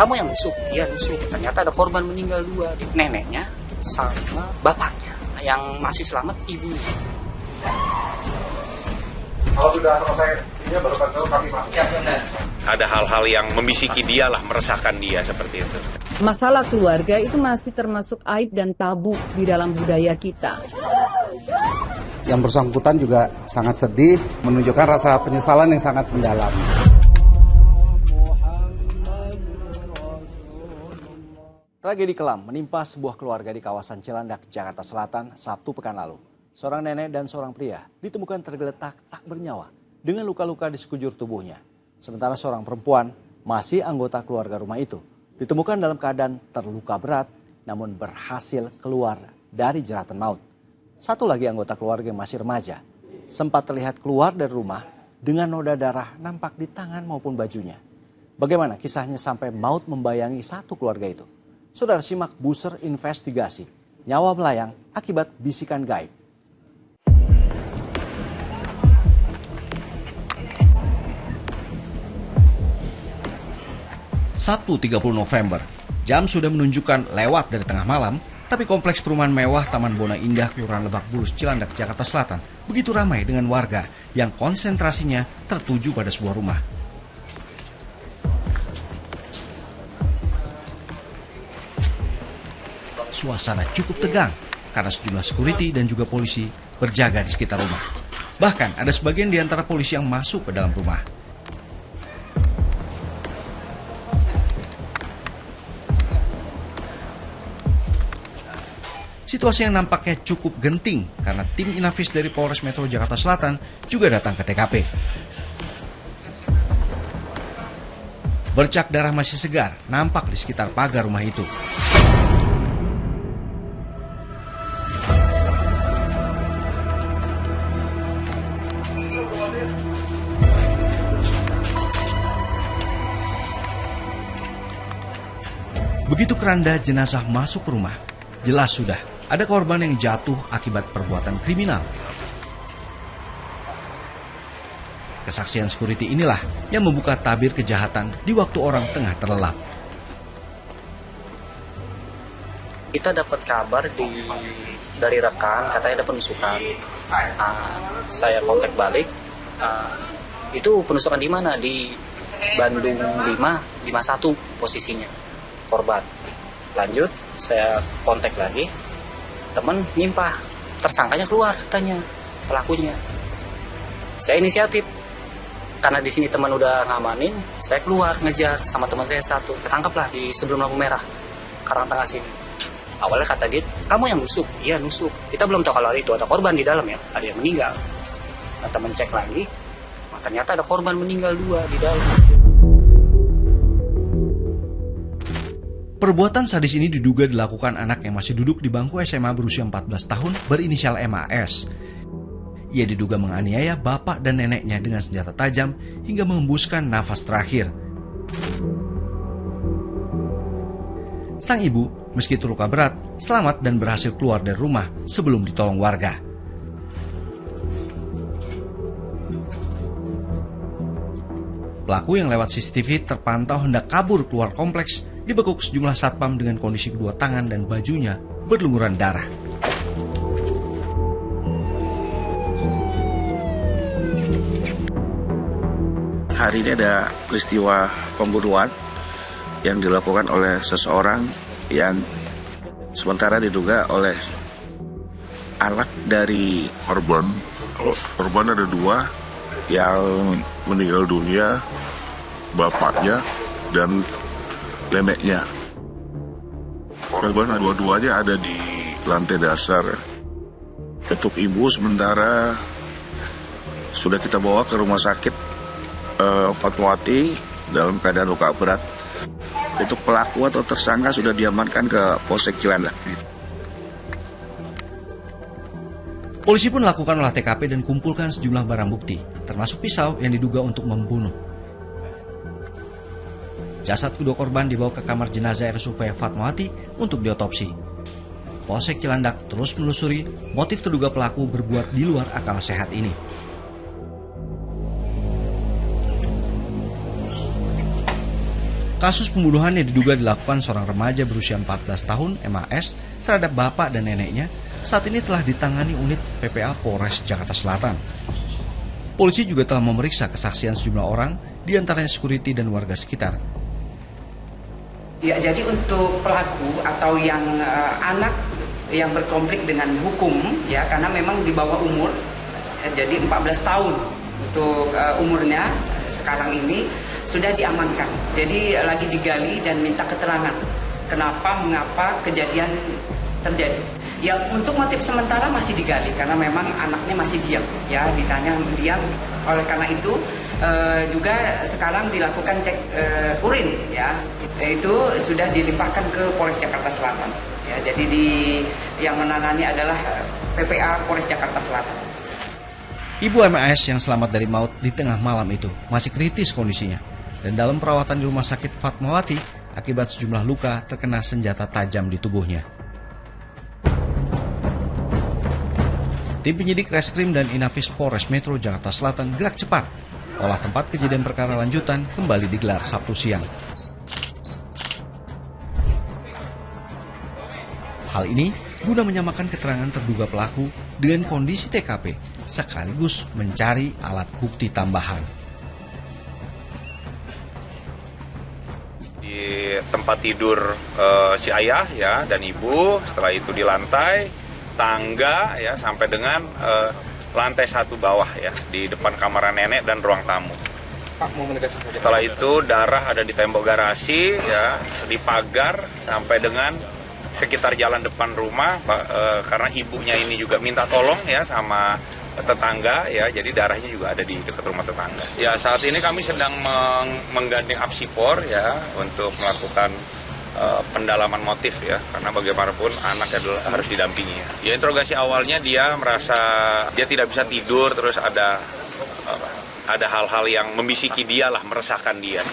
kamu yang nusuk? Iya nusuk. Ternyata ada korban meninggal 2, neneknya sama bapaknya. Yang masih selamat ibunya. Kalau sudah selesai ini baru kami masuk. Ya benar. Ada hal-hal yang membisiki dia lah, meresahkan dia seperti itu. Masalah keluarga itu masih termasuk aib dan tabu di dalam budaya kita. Yang bersangkutan juga sangat sedih, menunjukkan rasa penyesalan yang sangat mendalam. Tragedi kelam menimpa sebuah keluarga di kawasan Cilandak, Jakarta Selatan, Sabtu pekan lalu. Seorang nenek dan seorang pria ditemukan tergeletak tak bernyawa dengan luka-luka di sekujur tubuhnya. Sementara seorang perempuan, masih anggota keluarga rumah itu, ditemukan dalam keadaan terluka berat namun berhasil keluar dari jeratan maut. Satu lagi anggota keluarga yang masih remaja sempat terlihat keluar dari rumah dengan noda darah nampak di tangan maupun bajunya. Bagaimana kisahnya sampai maut membayangi satu keluarga itu? Saudara simak buser investigasi nyawa melayang akibat bisikan gaib. Sabtu 30 November, jam sudah menunjukkan lewat dari tengah malam, tapi kompleks perumahan mewah Taman Bona Indah, Kelurahan Lebak Bulus, Cilandak, Jakarta Selatan begitu ramai dengan warga yang konsentrasinya tertuju pada sebuah rumah. Suasana cukup tegang karena sejumlah security dan juga polisi berjaga di sekitar rumah. Bahkan ada sebagian di antara polisi yang masuk ke dalam rumah. Situasi yang nampaknya cukup genting karena tim Inafis dari Polres Metro Jakarta Selatan juga datang ke TKP. Bercak darah masih segar nampak di sekitar pagar rumah itu. Begitu keranda jenazah masuk ke rumah, jelas sudah ada korban yang jatuh akibat perbuatan kriminal. Kesaksian security inilah yang membuka tabir kejahatan di waktu orang tengah terlelap. Kita dapat kabar dari rekan, katanya ada penusukan. Saya kontak balik. Itu penusukan di mana? Di Bandung 51 posisinya korban. Lanjut, saya kontak lagi. Teman nimpah, tersangkanya keluar katanya, pelakunya. Saya inisiatif, karena di sini teman udah ngamanin, saya keluar ngejar sama teman saya satu, ketangkaplah di sebelum lampu merah, Karang Tengah sini. Awalnya kata dia, kamu yang nusuk? Iya nusuk. Kita belum tahu kalau itu ada korban di dalam ya, ada yang meninggal. Nah, teman cek lagi, ternyata ada korban meninggal 2 di dalam. Perbuatan sadis ini diduga dilakukan anak yang masih duduk di bangku SMA berusia 14 tahun berinisial MAS. Ia diduga menganiaya bapak dan neneknya dengan senjata tajam hingga menghembuskan nafas terakhir. Sang ibu, meski terluka berat, selamat dan berhasil keluar dari rumah sebelum ditolong warga. Pelaku yang lewat CCTV terpantau hendak kabur keluar kompleks, dibekuk sejumlah satpam dengan kondisi kedua tangan dan bajunya berlumuran darah. Hari ini ada peristiwa pembunuhan yang dilakukan oleh seseorang yang sementara diduga oleh anak dari korban. Korban ada 2 yang meninggal dunia, bapaknya dan neneknya. Korban dua-duanya ada di lantai dasar. Untuk ibu sementara sudah kita bawa ke rumah sakit Fatmawati dalam keadaan luka berat. Untuk pelaku atau tersangka sudah diamankan ke Polsek Cilandak. Polisi pun melakukan olah TKP dan kumpulkan sejumlah barang bukti, termasuk pisau yang diduga untuk membunuh. Jasad kedua korban dibawa ke kamar jenazah RSUP Fatmawati untuk diotopsi. Polsek Cilandak terus menelusuri motif terduga pelaku berbuat di luar akal sehat ini. Kasus pembunuhan yang diduga dilakukan seorang remaja berusia 14 tahun MAS terhadap bapak dan neneknya saat ini telah ditangani unit PPA Polres Jakarta Selatan. Polisi juga telah memeriksa kesaksian sejumlah orang, diantaranya security dan warga sekitar. Ya, jadi untuk pelaku atau yang anak yang berkonflik dengan hukum, ya karena memang di bawah umur, jadi 14 tahun untuk umurnya sekarang ini sudah diamankan. Jadi lagi digali dan minta keterangan mengapa kejadian terjadi. Ya untuk motif sementara masih digali karena memang anaknya masih diam, ya ditanya diam. Oleh karena itu juga sekarang dilakukan cek urin, ya itu sudah dilimpahkan ke Polres Jakarta Selatan. Ya, jadi yang menangani adalah PPA Polres Jakarta Selatan. Ibu MAS yang selamat dari maut di tengah malam itu masih kritis kondisinya dan dalam perawatan di Rumah Sakit Fatmawati akibat sejumlah luka terkena senjata tajam di tubuhnya. Tim penyidik Reskrim dan Inafis Polres Metro Jakarta Selatan gerak cepat. Olah tempat kejadian perkara lanjutan kembali digelar Sabtu siang. Hal ini guna menyamakan keterangan terduga pelaku dengan kondisi TKP sekaligus mencari alat bukti tambahan. Di tempat tidur si ayah ya dan ibu, setelah itu di lantai, tangga ya sampai dengan lantai 1 bawah ya di depan kamar nenek dan ruang tamu. Setelah itu darah ada di tembok garasi ya, di pagar sampai dengan sekitar jalan depan rumah karena ibunya ini juga minta tolong ya sama tetangga ya, jadi darahnya juga ada di dekat rumah tetangga. Ya saat ini kami sedang menggandeng Apsipor ya untuk melakukan pendalaman motif ya, karena bagaimanapun anak adalah harus didampingi ya. Ya interogasi awalnya dia merasa dia tidak bisa tidur, terus ada hal-hal yang membisiki dia lah, meresahkan dia.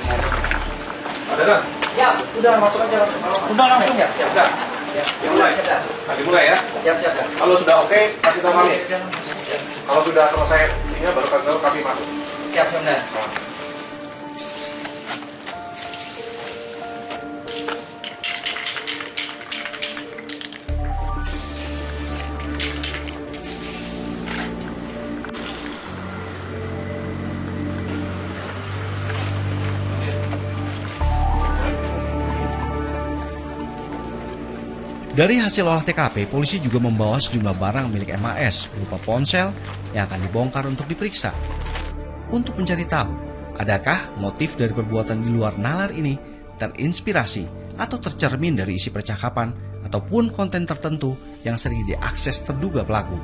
Ada kan? Ya, udah masuk aja. Udah langsung ya? Udah. Ya. Dimulai? Dimulai ya? Siap. Kalau sudah oke, kasih tahu kami. Kalau sudah selesai ini baru kasih tahu kami masuk. Siap, benar. Dari hasil olah TKP, polisi juga membawa sejumlah barang milik MAS berupa ponsel yang akan dibongkar untuk diperiksa. Untuk mencari tahu, adakah motif dari perbuatan di luar nalar ini terinspirasi atau tercermin dari isi percakapan ataupun konten tertentu yang sering diakses terduga pelaku.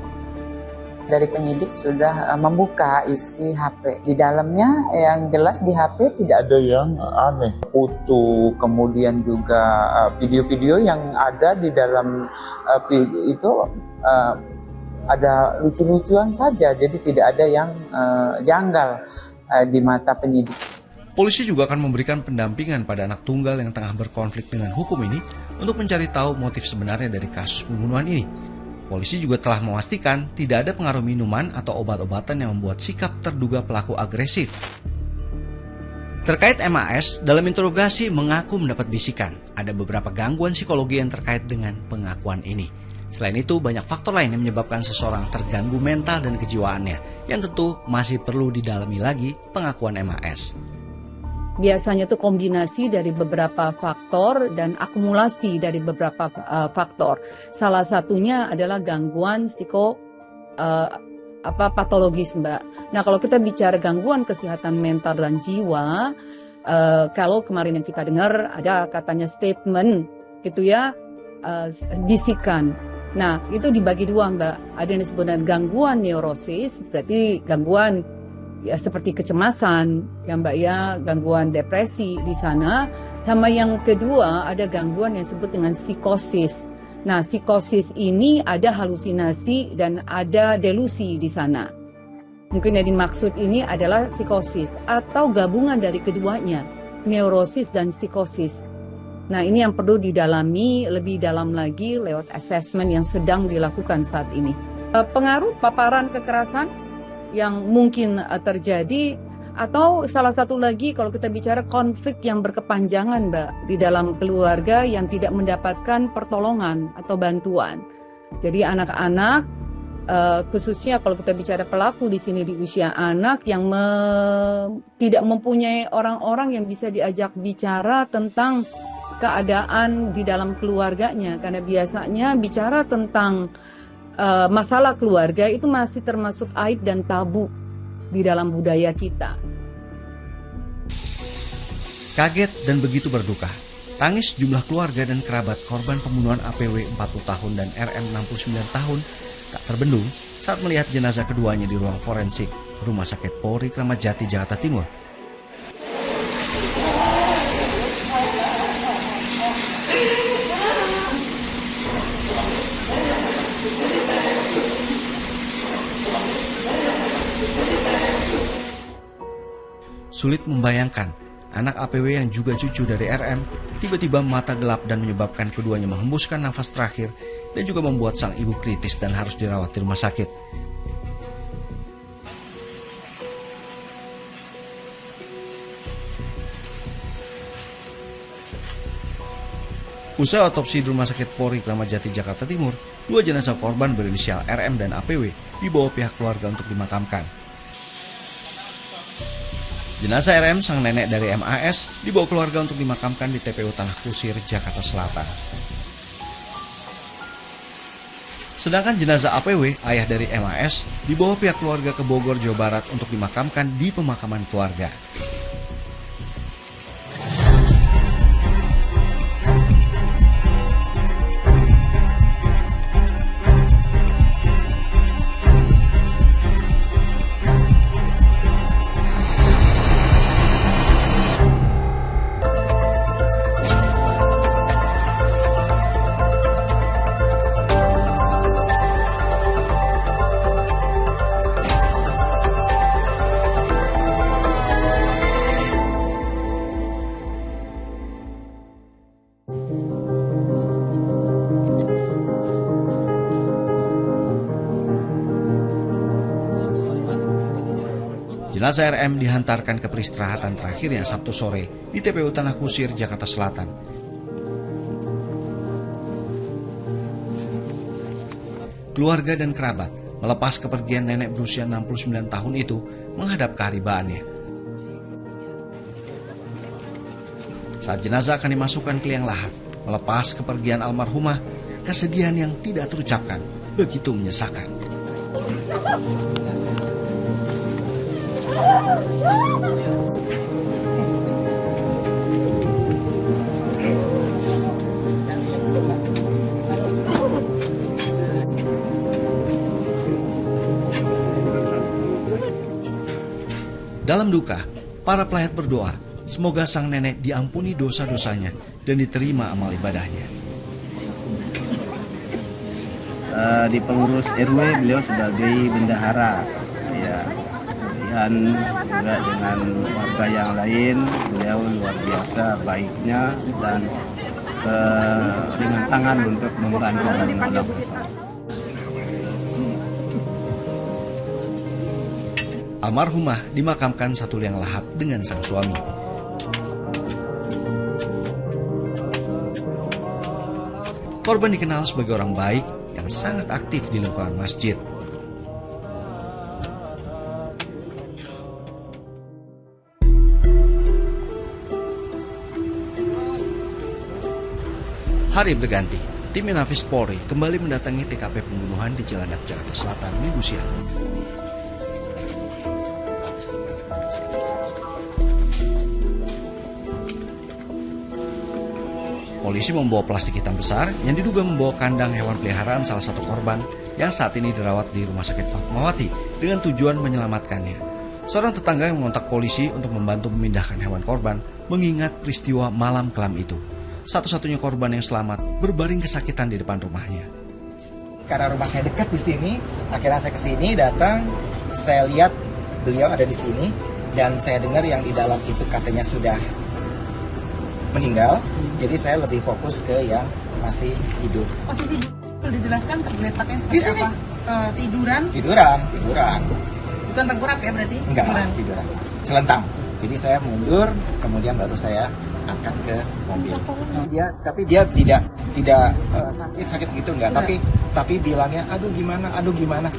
Dari penyidik sudah membuka isi HP. Di dalamnya yang jelas di HP tidak ada yang aneh. Foto, kemudian juga video-video yang ada di dalam itu ada lucu-lucuan saja. Jadi tidak ada yang janggal di mata penyidik. Polisi juga akan memberikan pendampingan pada anak tunggal yang tengah berkonflik dengan hukum ini untuk mencari tahu motif sebenarnya dari kasus pembunuhan ini. Polisi juga telah memastikan tidak ada pengaruh minuman atau obat-obatan yang membuat sikap terduga pelaku agresif. Terkait MAS, dalam interogasi mengaku mendapat bisikan ada beberapa gangguan psikologi yang terkait dengan pengakuan ini. Selain itu, banyak faktor lain yang menyebabkan seseorang terganggu mental dan kejiwaannya, yang tentu masih perlu didalami lagi pengakuan MAS. Biasanya itu kombinasi dari beberapa faktor dan akumulasi dari beberapa faktor. Salah satunya adalah gangguan patologis, Mbak. Nah, kalau kita bicara gangguan kesehatan mental dan jiwa, kalau kemarin yang kita dengar ada katanya statement gitu ya, bisikan. Nah, itu dibagi dua, Mbak. Ada yang disebut dengan gangguan neurosis, berarti gangguan ya seperti kecemasan, ya Mbak ya, gangguan depresi di sana. Sama yang kedua ada gangguan yang disebut dengan psikosis. Nah, psikosis ini ada halusinasi dan ada delusi di sana. Mungkin yang dimaksud ini adalah psikosis atau gabungan dari keduanya, neurosis dan psikosis. Nah, ini yang perlu didalami lebih dalam lagi lewat assessment yang sedang dilakukan saat ini. Pengaruh paparan kekerasan yang mungkin terjadi Atau salah satu lagi kalau kita bicara konflik yang berkepanjangan, Mbak, di dalam keluarga yang tidak mendapatkan pertolongan atau bantuan. Jadi anak-anak, khususnya kalau kita bicara pelaku di sini di usia anak yang tidak mempunyai orang-orang yang bisa diajak bicara tentang keadaan di dalam keluarganya, karena biasanya bicara tentang masalah keluarga itu masih termasuk aib dan tabu di dalam budaya kita. Kaget dan begitu berduka, tangis jumlah keluarga dan kerabat korban pembunuhan APW 40 tahun dan RM 69 tahun tak terbendung saat melihat jenazah keduanya di ruang forensik Rumah Sakit Polri Kramat Jati, Jakarta Timur. Sulit membayangkan anak APW yang juga cucu dari RM tiba-tiba mata gelap dan menyebabkan keduanya menghembuskan nafas terakhir dan juga membuat sang ibu kritis dan harus dirawat di rumah sakit. Usai otopsi di Rumah Sakit Polri Kramat Jati, Jakarta Timur, 2 jenazah korban berinisial RM dan APW dibawa pihak keluarga untuk dimakamkan. Jenazah RM, sang nenek dari MAS, dibawa keluarga untuk dimakamkan di TPU Tanah Kusir, Jakarta Selatan. Sedangkan jenazah APW, ayah dari MAS, dibawa pihak keluarga ke Bogor, Jawa Barat untuk dimakamkan di pemakaman keluarga. Jenazah RM dihantarkan ke peristirahatan terakhirnya Sabtu sore di TPU Tanah Kusir, Jakarta Selatan. Keluarga dan kerabat melepas kepergian nenek berusia 69 tahun itu menghadap keharibaannya. Saat jenazah akan dimasukkan ke liang lahat, melepas kepergian almarhumah, kesedihan yang tidak terucapkan begitu menyesakan. Dalam duka, para pelayat berdoa semoga sang nenek diampuni dosa-dosanya dan diterima amal ibadahnya. Di pengurus RW beliau sebagai bendahara, ya, dan juga dengan warga yang lain beliau luar biasa baiknya dan ringan tangan untuk membantu dan menolong bersama. Almarhumah dimakamkan satu liang lahat dengan sang suami. Korban dikenal sebagai orang baik yang sangat aktif di lingkungan masjid. Hari berganti, tim Inafis Polri kembali mendatangi TKP pembunuhan di Cilandak, Jakarta Selatan Minggu siang. Polisi membawa plastik hitam besar yang diduga membawa kandang hewan peliharaan salah satu korban yang saat ini dirawat di Rumah Sakit Fatmawati dengan tujuan menyelamatkannya. Seorang tetangga yang mengontak polisi untuk membantu memindahkan hewan korban mengingat peristiwa malam kelam itu. Satu-satunya korban yang selamat berbaring kesakitan di depan rumahnya. Karena rumah saya dekat di sini, akhirnya saya kesini datang, saya lihat beliau ada di sini dan saya dengar yang di dalam itu katanya sudah meninggal, jadi saya lebih fokus ke yang masih hidup. Posisi boleh dijelaskan tergeletaknya seperti apa? Tiduran? Tiduran. Bukan tengkurap ya berarti? Enggak, tiduran. celentang. Jadi saya mundur, kemudian baru saya angkat ke mobil. Tapi dia tidak sakit gitu enggak, tapi bilangnya aduh gimana.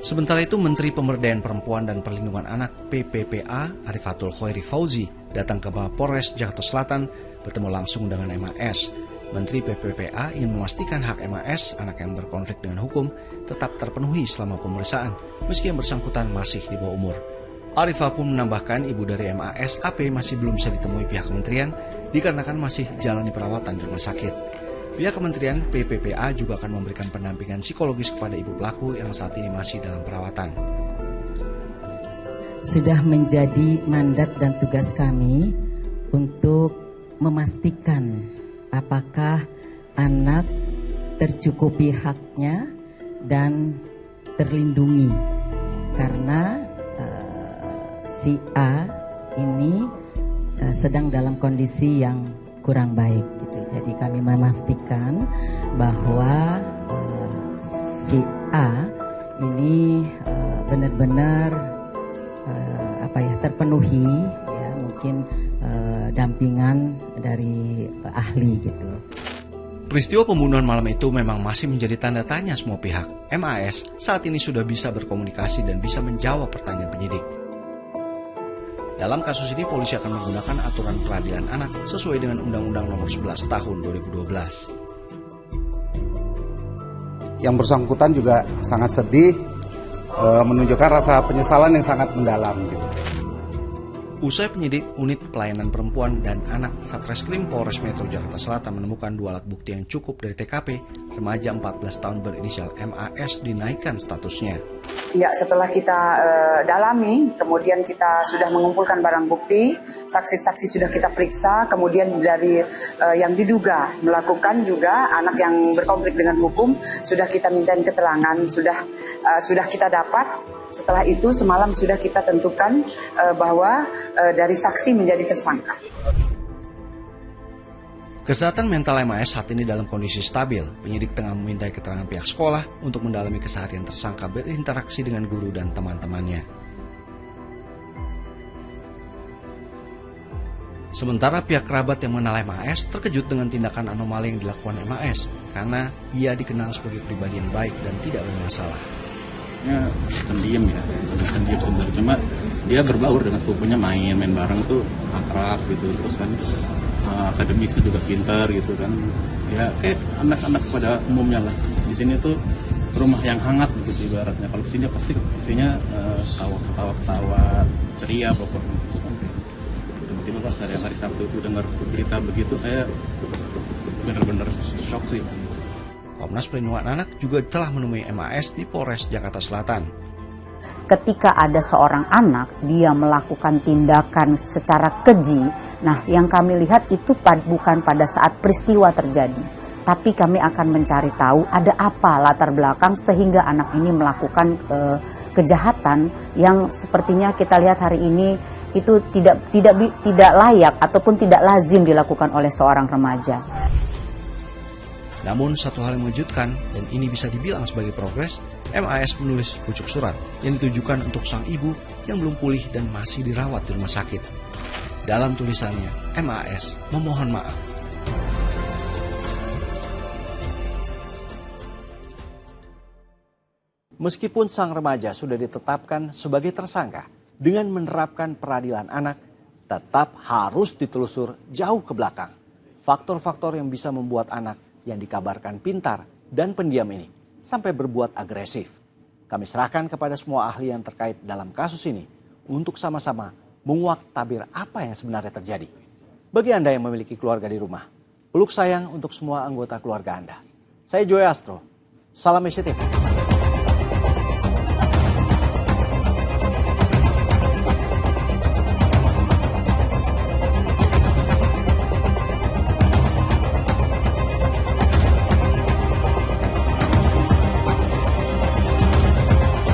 Sementara itu, Menteri Pemberdayaan Perempuan dan Perlindungan Anak PPPA Arifatul Khoiri Fauzi datang ke Polres Jakarta Selatan bertemu langsung dengan MAS. Menteri PPPA ingin memastikan hak MAS, anak yang berkonflik dengan hukum, tetap terpenuhi selama pemeriksaan, meski yang bersangkutan masih di bawah umur. Arifah pun menambahkan ibu dari MAS AP masih belum bisa ditemui pihak kementerian dikarenakan masih jalani perawatan di rumah sakit. Pihak Kementerian PPPA juga akan memberikan pendampingan psikologis kepada ibu pelaku yang saat ini masih dalam perawatan. Sudah menjadi mandat dan tugas kami untuk memastikan apakah anak tercukupi haknya dan terlindungi. Karena si A ini sedang dalam kondisi yang kurang baik gitu. Jadi kami memastikan bahwa si A ini benar-benar terpenuhi ya, mungkin dampingan dari ahli gitu. Peristiwa pembunuhan malam itu memang masih menjadi tanda tanya semua pihak. MAS saat ini sudah bisa berkomunikasi dan bisa menjawab pertanyaan penyidik. Dalam kasus ini, polisi akan menggunakan aturan peradilan anak sesuai dengan Undang-Undang Nomor 11 Tahun 2012. Yang bersangkutan juga sangat sedih, menunjukkan rasa penyesalan yang sangat mendalam gitu. Usai penyidik Unit Pelayanan Perempuan dan Anak Satreskrim Polres Metro Jakarta Selatan menemukan 2 alat bukti yang cukup dari TKP, remaja 14 tahun berinisial MAS dinaikkan statusnya. Ya, setelah kita dalami, kemudian kita sudah mengumpulkan barang bukti, saksi-saksi sudah kita periksa, kemudian dari yang diduga melakukan juga anak yang berkonflik dengan hukum, sudah kita mintain keterangan, sudah kita dapat. Setelah itu semalam sudah kita tentukan bahwa dari saksi menjadi tersangka. Kesehatan mental MAS saat ini dalam kondisi stabil. Penyidik tengah memintai keterangan pihak sekolah untuk mendalami keseharian tersangka berinteraksi dengan guru dan teman-temannya. Sementara pihak kerabat yang mengenal MAS terkejut dengan tindakan anomali yang dilakukan MAS karena ia dikenal sebagai pribadi yang baik dan tidak bermasalah. Pendiam ya, pendiam sebenarnya, cuma dia berbaur dengan sepupunya, main bareng tuh akrab gitu, terus kan akademisnya juga pintar gitu kan, ya kayak anak-anak pada umumnya lah. Di sini tuh rumah yang hangat gitu ibaratnya. Kalau di sini pasti pastinya ketawa ceria pokoknya. Terus kan tiba-tiba pas hari Sabtu itu dengar berita begitu, saya benar-benar shock sih. Komnas Perlindungan Anak juga telah menemui MAS di Polres Jakarta Selatan. Ketika ada seorang anak, dia melakukan tindakan secara keji, nah yang kami lihat itu bukan pada saat peristiwa terjadi, tapi kami akan mencari tahu ada apa latar belakang sehingga anak ini melakukan kejahatan yang sepertinya kita lihat hari ini itu tidak layak ataupun tidak lazim dilakukan oleh seorang remaja. Namun satu hal yang mengejutkan, dan ini bisa dibilang sebagai progres, MAS menulis pucuk surat yang ditujukan untuk sang ibu yang belum pulih dan masih dirawat di rumah sakit. Dalam tulisannya, MAS memohon maaf. Meskipun sang remaja sudah ditetapkan sebagai tersangka, dengan menerapkan peradilan anak, tetap harus ditelusur jauh ke belakang. Faktor-faktor yang bisa membuat anak yang dikabarkan pintar dan pendiam ini sampai berbuat agresif. Kami serahkan kepada semua ahli yang terkait dalam kasus ini untuk sama-sama menguak tabir apa yang sebenarnya terjadi. Bagi Anda yang memiliki keluarga di rumah, peluk sayang untuk semua anggota keluarga Anda. Saya Joy Astro, salam SCTV.